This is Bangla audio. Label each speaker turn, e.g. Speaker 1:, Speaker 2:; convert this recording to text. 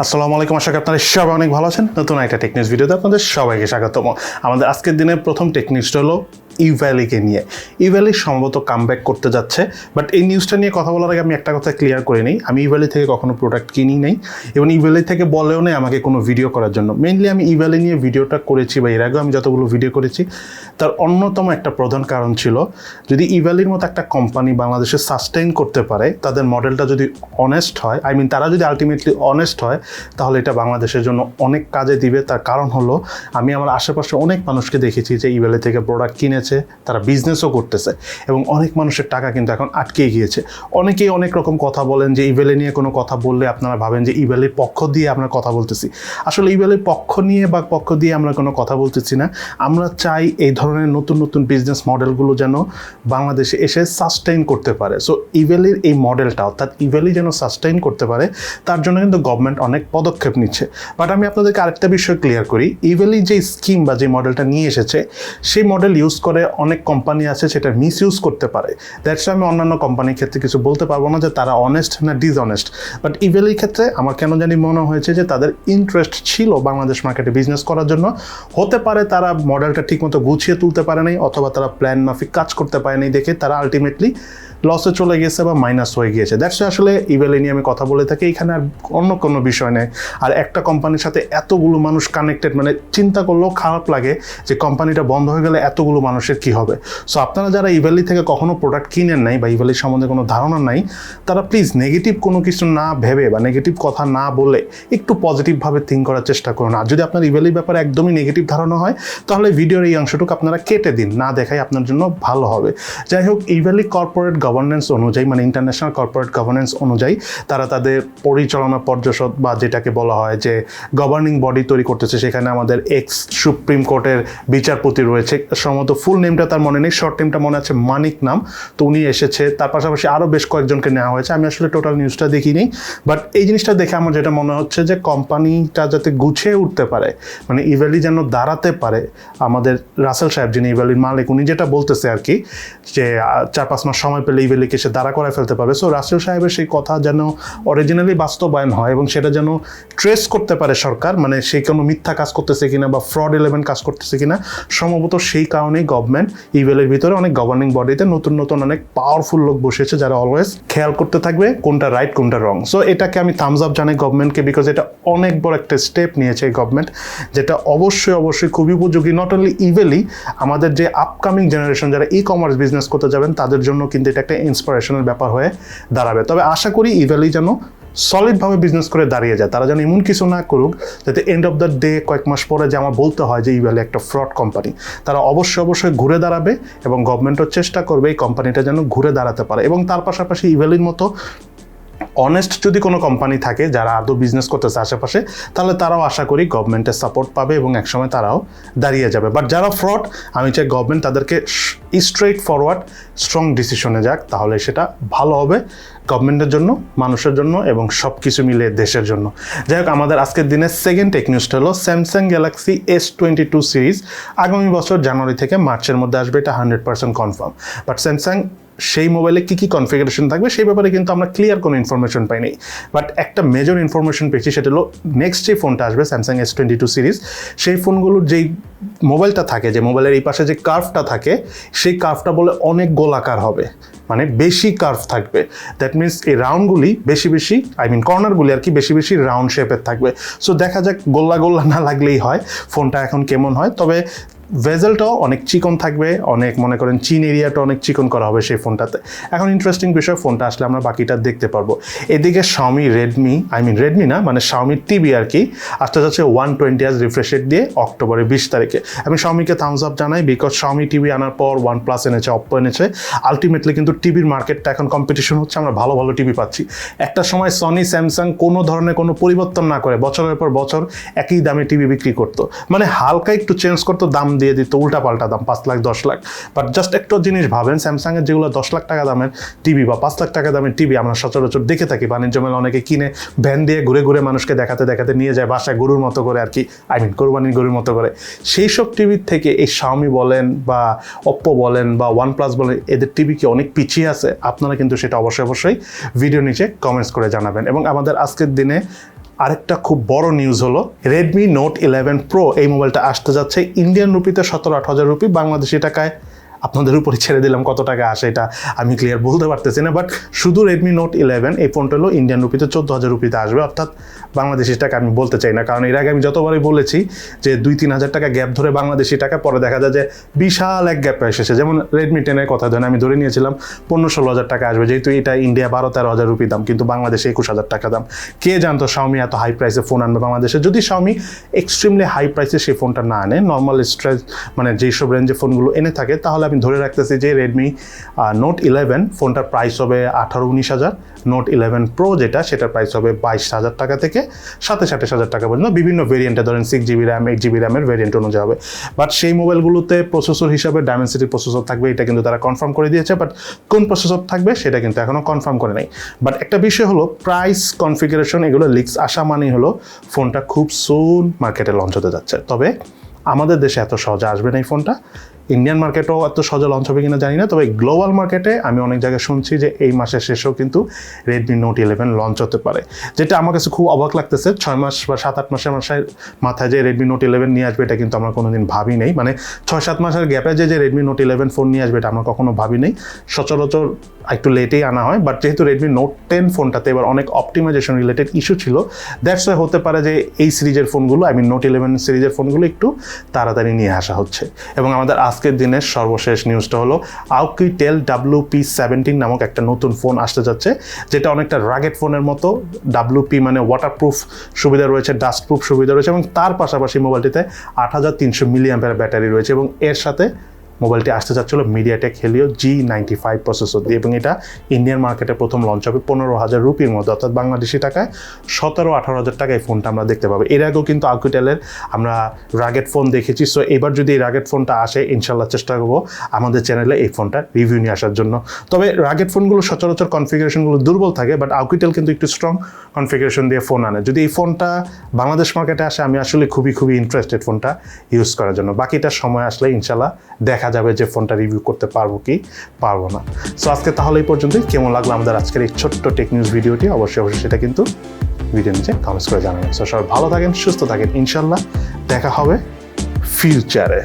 Speaker 1: আসসালামু আলাইকুম, আশা করি আপনারা সবাই অনেক ভালো আছেন। নতুন একটা টেকনিক্স ভিডিওতে আপনাদের সবাইকে স্বাগতম। আমাদের আজকের দিনের প্রথম টেকনিক্সটা হলো ইভ্যালিকে নিয়ে। ইভ্যালি সম্ভবত কামব্যাক করতে যাচ্ছে, বাট এই নিউজটা নিয়ে কথা বলার আগে আমি একটা কথা ক্লিয়ার করে নিই। আমি ইভ্যালি থেকে কখনো প্রোডাক্ট কিনি নাই এবং ইভ্যালি থেকে বলেও নেই আমাকে কোনো ভিডিও করার জন্য। মেইনলি আমি ইভ্যালি নিয়ে ভিডিওটা করেছি বা এর আগেও আমি যতগুলো ভিডিও করেছি তার অন্যতম একটা প্রধান কারণ ছিল, যদি ইভ্যালির মতো একটা কোম্পানি বাংলাদেশে সাস্টেইন করতে পারে, তাদের মডেলটা যদি অনেস্ট হয়, তারা যদি আলটিমেটলি অনেস্ট হয়, তাহলে এটা বাংলাদেশের জন্য অনেক কাজে দিবে। তার কারণ হলো, আমি আমার আশেপাশে অনেক মানুষকে দেখেছি যে ইভ্যালি থেকে প্রোডাক্ট কিনেছে, তারা বিজনেসও করতেছে এবং অনেক মানুষের টাকা কিন্তু এখন আটকে গিয়েছে। অনেকেই অনেক রকম কথা বলেন যে ইভ্যালি নিয়ে কোনো কথা বললে আপনারা ভাবেন যে ইভ্যালির পক্ষ দিয়ে আমরা কথা বলতেছি। আসলে ইভ্যালির পক্ষ নিয়ে বা পক্ষ দিয়ে আমরা কোনো কথা বলতেছি না। আমরা চাই এই ধরনের নতুন নতুন বিজনেস মডেলগুলো যেন বাংলাদেশে এসে সাস্টেইন করতে পারে। সো ইভ্যালির এই মডেলটা, অর্থাৎ ইভ্যালি যেন সাস্টেইন করতে পারে, তার জন্য কিন্তু গভর্নমেন্ট অনেক পদক্ষেপ নিচ্ছে। বাট আমি আপনাদেরকে আরেকটা বিষয় ক্লিয়ার করি, ইভ্যালি যে স্কিম বা যে মডেলটা নিয়ে এসেছে, সেই মডেল ইউজ করে অনেক কোম্পানি আছে সেটা মিস ইউজ করতে পারে। দ্যাটস আমি অন্যান্য কোম্পানির ক্ষেত্রে কিছু বলতে পারবো না যে তারা অনেস্ট না ডিসঅনেস্ট, বাট ইভ্যালির ক্ষেত্রে আমার কেন জানি মনে হয়েছে যে তাদের ইন্টারেস্ট ছিল বাংলাদেশ মার্কেটে বিজনেস করার জন্য। হতে পারে তারা মডেলটা ঠিকমতো গুছিয়ে তুলতে পারে নাই, অথবা তারা প্ল্যান মাফিক কাজ করতে পারেনি দেখে তারা আলটিমেটলি লসে চলে গেছে বা মাইনাস হয়ে গিয়েছে। দ্যাটস আসলে ইভ্যালি নিয়ে আমি কথা বলে থাকি, এখানে আর অন্য কোনো বিষয় নেই। আর একটা কোম্পানির সাথে এতগুলো মানুষ কানেক্টেড, চিন্তা করলেও খারাপ লাগে যে কোম্পানিটা বন্ধ হয়ে গেলে এতগুলো মানুষের কি হবে। সো আপনারা যারা ইভ্যালি থেকে কখনো প্রোডাক্ট কিনেন নাই বা ইভ্যালির সম্বন্ধে কোনো ধারণা নাই, তারা প্লিজ নেগেটিভ কোনো কিছু না ভেবে বা নেগেটিভ কথা না বলে একটু পজিটিভভাবে থিঙ্ক করার চেষ্টা করুন। আর যদি আপনার ইভ্যালির ব্যাপারে একদমই নেগেটিভ ধারণা হয়, তাহলে ভিডিওর এই অংশটুকু আপনারা কেটে দিন, না দেখাই আপনার জন্য ভালো হবে। যাই হোক, ইভ্যালি কর্পোরেট গভর্নেন্স অনুযায়ী, ইন্টারন্যাশনাল কর্পোরেট গভর্নেন্স অনুযায়ী তারা তাদের পরিচালনা পর্যদ বা যেটাকে বলা হয় যে গভর্নিং বডি তৈরি করতেছে। সেখানে আমাদের এক্স সুপ্রিম কোর্টের বিচারপতি রয়েছে, সম্ভবত ফুল নেমটা তার মনে নেই, শর্ট নেমটা মনে আছে মানিক নাম, তো উনি এসেছে। তার পাশাপাশি আরও বেশ কয়েকজনকে নেওয়া হয়েছে। আমি আসলে টোটাল নিউজটা দেখিনি, বাট এই জিনিসটা দেখে আমার যেটা মনে হচ্ছে যে কোম্পানিটা যাতে গুছিয়ে উঠতে পারে, ইভ্যালি যেন দাঁড়াতে পারে। আমাদের রাসেল সাহেব, যিনি ইভ্যালির মালিক, উনি যেটা বলতেছে আর কি, যে 4-5 মাস সময় পেলে ইভ্যালিকে সে দাঁড়া করায় ফেলতে পারবে। সো রাসেল সাহেবের সেই কথা যেন অরিজিনালি বাস্তবায়ন হয় এবং সেটা যেন ট্রেস করতে পারে সরকার, সে কোনো মিথ্যা কাজ করতেছে কিনা বা ফ্রড এলিমেন্ট কাজ করতেছে কিনা। সম্ভবত সেই কারণেই গভর্নমেন্ট ইভ্যালির ভিতরে অনেক গভর্নিং বডিতে নতুন নতুন অনেক পাওয়ারফুল লোক বসেছে, যারা অলওয়েজ খেয়াল করতে থাকবে কোনটা রাইট কোনটা রং। সো এটাকে আমি থামস আপ জানাই গভর্নমেন্টকে, বিকজ এটা অনেক বড় একটা স্টেপ নিয়েছে এই গভর্নমেন্ট, যেটা অবশ্যই খুবই উপযোগী। নট অনলি ইভ্যালি, আমাদের যে আপকামিং জেনারেশন যারা ই কমার্স বিজনেস করতে যাবেন, তাদের জন্য কিন্তু এটা একটা ইন্সপিরেশনাল ব্যাপার হয়ে দাঁড়াবে। তবে আশা করি ইভ্যালি যেন সলিডভাবে বিজনেস করে দাঁড়িয়ে যায়, তারা যেন এমন কিছু না করুক যাতে এন্ড অফ দ্য ডে কয়েক মাস পরে যে আমার বলতে হয় যে ইভ্যালি একটা ফ্রড কোম্পানি। তারা অবশ্যই ঘুরে দাঁড়াবে এবং গভর্নমেন্টও চেষ্টা করবে এই কোম্পানিটা যেন ঘুরে দাঁড়াতে পারে। এবং তার পাশাপাশি ইভ্যালির মতো অনেস্ট যদি কোনো কোম্পানি থাকে যারা আদৌ বিজনেস করতেছে আশেপাশে, তাহলে তারাও আশা করি গভর্নমেন্টের সাপোর্ট পাবে এবং একসময় তারাও দাঁড়িয়ে যাবে। বাট যারা ফ্রড, আমি চাই গভর্নমেন্ট তাদেরকে স্ট্রেইট ফরওয়ার্ড স্ট্রং ডিসিশনে যাক, তাহলে সেটা ভালো হবে গভর্নমেন্টের জন্য, মানুষের জন্য এবং সব কিছু মিলে দেশের জন্য। যাই হোক, আমাদের আজকের দিনের সেকেন্ড টেক নিউজটা হলো স্যামসাং গ্যালাক্সি S22 সিরিজ আগামী বছর জানুয়ারি থেকে মার্চের মধ্যে আসবে, এটা 100% কনফার্ম। বাট স্যামসাং সেই মোবাইলে কী কী কনফিগারেশন থাকবে সেই ব্যাপারে কিন্তু আমরা ক্লিয়ার কোনো ইনফরমেশন পাইনি। বাট একটা মেজর ইনফরমেশন পেয়েছি, সেটা হলো নেক্সট যে ফোনটা আসবে স্যামসাং S22 সিরিজ, সেই ফোনগুলোর যেই মোবাইলটা থাকে, যে মোবাইলের এই পাশে যে কার্ভটা থাকে, সেই কার্ভটা বলে অনেক গোলাকার হবে, বেশি কার্ভ থাকবে। দ্যাট মিনস এই রাউন্ডগুলি বেশি কর্নারগুলি আর কি বেশি রাউন্ড শেপের থাকবে। সো দেখা যাক, গোল্লা না লাগলেই হয় ফোনটা এখন কেমন হয়। তবে ভেজেলটাও অনেক চিকন থাকবে, অনেক মনে করেন চিন এরিয়াটা অনেক চিকন করা হবে সেই ফোনটাতে। এখন ইন্টারেস্টিং বিষয়, ফোনটা আসলে আমরা বাকিটা দেখতে পারবো। এদিকে রেডমি না, শাওমি টিভি আর কি আসতে যাচ্ছে 120Hz রিফ্রেশ রেট দিয়ে অক্টোবরের 20 তারিখে। আমি শাওমিকে থামস আপ জানাই, বিকজ শাওমি টিভি আনার পর OnePlus এনেছে, অপ্পো এনেছে। আলটিমেটলি কিন্তু টিভির মার্কেটটা এখন কম্পিটিশন হচ্ছে, আমরা ভালো টিভি পাচ্ছি। একটা সময় সনি, স্যামসাং কোনো ধরনের কোনো পরিবর্তন না করে বছরের পর বছর একই দামে টিভি বিক্রি করতো, হালকা একটু চেঞ্জ করতো, দাম দিয়ে দিত উল্টা পাল্টা দাম, 5 লাখ 10 লাখ। বাট জাস্ট একটা জিনিস ভাবেন, স্যামসাংয়ের যেগুলো 10 লাখ টাকা দামের টিভি বা 5 লাখ টাকা দামের টিভি আমরা সচরাচর দেখে থাকি বাণিজ্য মেলা, অনেকে কিনে ভ্যান দিয়ে ঘুরে মানুষকে দেখাতে নিয়ে যায় বাসায় গরুর মতো করে আর কি, কোরবানির গরুর মতো করে। সেই সব টিভির থেকে এই শাওমি বলেন বা অপ্পো বলেন বা OnePlus বলেন, এদের টিভি কি অনেক পিছিয়ে আছে? আপনারা কিন্তু সেটা অবশ্যই ভিডিও নিচে কমেন্টস করে জানাবেন। এবং আমাদের আজকের দিনে আরেকটা খুব বড় নিউজ হলো Redmi Note 11 Pro এই মোবাইলটা আসতে যাচ্ছে ইন্ডিয়ান রুপিতে 17-18 রুপি, বাংলাদেশি টাকায় আপনাদের উপরে ছেড়ে দিলাম কত টাকা আসে এটা আমি ক্লিয়ার বলতে পারতেছি না, বাট শুধু Redmi Note 11 এই ফোনটা হলো ইন্ডিয়ান রুপিতে 14,000 রুপিতে আসবে, অর্থাৎ বাংলাদেশি টাকা আমি বলতে চাই না, কারণ এর আগে আমি যতবারই বলেছি যে 2-3 হাজার টাকা গ্যাপ ধরে বাংলাদেশি টাকা, পরে দেখা যায় যে বিশাল এক গ্যাপ এসেছে। যেমন Redmi 10 এর কথা ধরেন আমি ধরে নিয়েছিলাম 15-16 হাজার টাকা আসবে, যেহেতু এটা ইন্ডিয়া 12-13 হাজার রুপি দাম, কিন্তু বাংলাদেশে 21 হাজার টাকা দাম। কে জানতো Xiaomi এত হাই প্রাইসে ফোন আনবে বাংলাদেশে। যদি Xiaomi এক্সট্রিমলি হাই প্রাইসে সেই ফোনটা না আনে, নর্মাল স্ট্রেস মানে যেসব রেঞ্জে ফোনগুলো এনে থাকে, তাহলে আমি ধরে রাখতেছি যে Redmi Note 11 ফোনটার প্রাইস হবে 18-19 হাজার, Note 11 Pro যেটা সেটার প্রাইস হবে 22 হাজার টাকা থেকে 27-28 হাজার টাকা পর্যন্ত, বিভিন্ন ভেরিয়েন্টে ধরেন 6GB RAM 8GB RAM এর ভেরিয়েন্ট অনুযায়ী হবে। বাট সেই মোবাইলগুলোতে প্রসেসর হিসাবে ডায়মেনসিটি প্রসেসর থাকবে, এটা কিন্তু তারা কনফার্ম করে দিয়েছে, বাট কোন প্রসেসর থাকবে সেটা কিন্তু এখনও কনফার্ম করে নাই। বাট একটা বিষয় হলো প্রাইস, কনফিগারেশন, এগুলো লিক্স আসা মানেই হলো ফোনটা খুব সুন মার্কেটে লঞ্চ হতে যাচ্ছে। তবে আমাদের দেশে এত সহজে আসবে না এই ফোনটা, ইন্ডিয়ান মার্কেটেও এত সহজে লঞ্চ হবে কিনা জানি না, তবে গ্লোবাল মার্কেটে আমি অনেক জায়গায় শুনছি যে এই মাসের শেষেও কিন্তু Redmi Note 11 লঞ্চ হতে পারে, যেটা আমার কাছে খুব অবাক লাগতেছে। 6 মাস বা 7-8 মাসের মাথায় যে Redmi Note 11 নিয়ে আসবে এটা কিন্তু আমরা কোনোদিন ভাবি নেই, মানে 6-7 মাসের গ্যাপে যে Redmi Note 11 ফোন নিয়ে আসবে এটা আমরা কখনো ভাবি নেই, সচরাচর একটু লেটেই আনা হয়। বাট যেহেতু Redmi Note 10 ফোনটাতে এবার অনেক অপটিমাইজেশন রিলেটেড ইস্যু ছিল, দ্যাটস ওয়াই হতে পারে যে এই সিরিজের ফোনগুলো, Note 11 সিরিজের ফোনগুলো একটু তাড়াতাড়ি নিয়ে আসা হচ্ছে। এবং আমাদের আজকের দিনের সর্বশেষ নিউজটা হলো Oukitel WP17 নামক একটা নতুন ফোন আসতে যাচ্ছে, যেটা অনেকটা রাগেড ফোনের মতো। WP মানে ওয়াটারপ্রুফ সুবিধা রয়েছে, ডাস্টপ্রুফ সুবিধা রয়েছে, এবং তার পাশাপাশি মোবাইলটিতে 8300 মিলিঅ্যাম্পিয়ার ব্যাটারি রয়েছে, এবং এর সাথে মোবাইলটি আসতে যাচ্ছিল MediaTek Helio G95 প্রসেসর দিয়ে, এবং এটা ইন্ডিয়ান মার্কেটে প্রথম লঞ্চ হবে 15,000 রুপির মধ্যে, অর্থাৎ বাংলাদেশি টাকায় 17-18 হাজার টাকায় ফোনটা আমরা দেখতে পাবো। এর আগেও কিন্তু Oukitel-এর আমরা রাগেড ফোন দেখেছি, সো এবার যদি এই রাগেড ফোনটা আসে ইনশাল্লাহ চেষ্টা করবো আমাদের চ্যানেলে এই ফোনটা রিভিউ নিয়ে আসার জন্য। তবে রাগেড ফোনগুলো সচরাচর কনফিগারেশনগুলো দুর্বল থাকে, বাট Oukitel কিন্তু একটু স্ট্রং কনফিগারেশন দিয়ে ফোন আনে। যদি এই ফোনটা বাংলাদেশ মার্কেটে আসে আমি আসলে খুবই ইন্টারেস্টেড ফোনটা ইউজ করার জন্য। বাকিটা সময় আসলে ইনশাল্লাহ দেখা যাবে যে ফোনটা রিভিউ করতে পারবো কি পারবো না। সো আজকে তাহলে এই পর্যন্তই। কেমন লাগলো আমাদের আজকের এই ছোট্ট টেক নিউজ ভিডিওটি অবশ্যই সেটা কিন্তু ভিডিও নিচে কমেন্টস করে জানাবেন। সো সবাই ভালো থাকেন, সুস্থ থাকেন, ইনশাল্লাহ দেখা হবে ফিউচারে।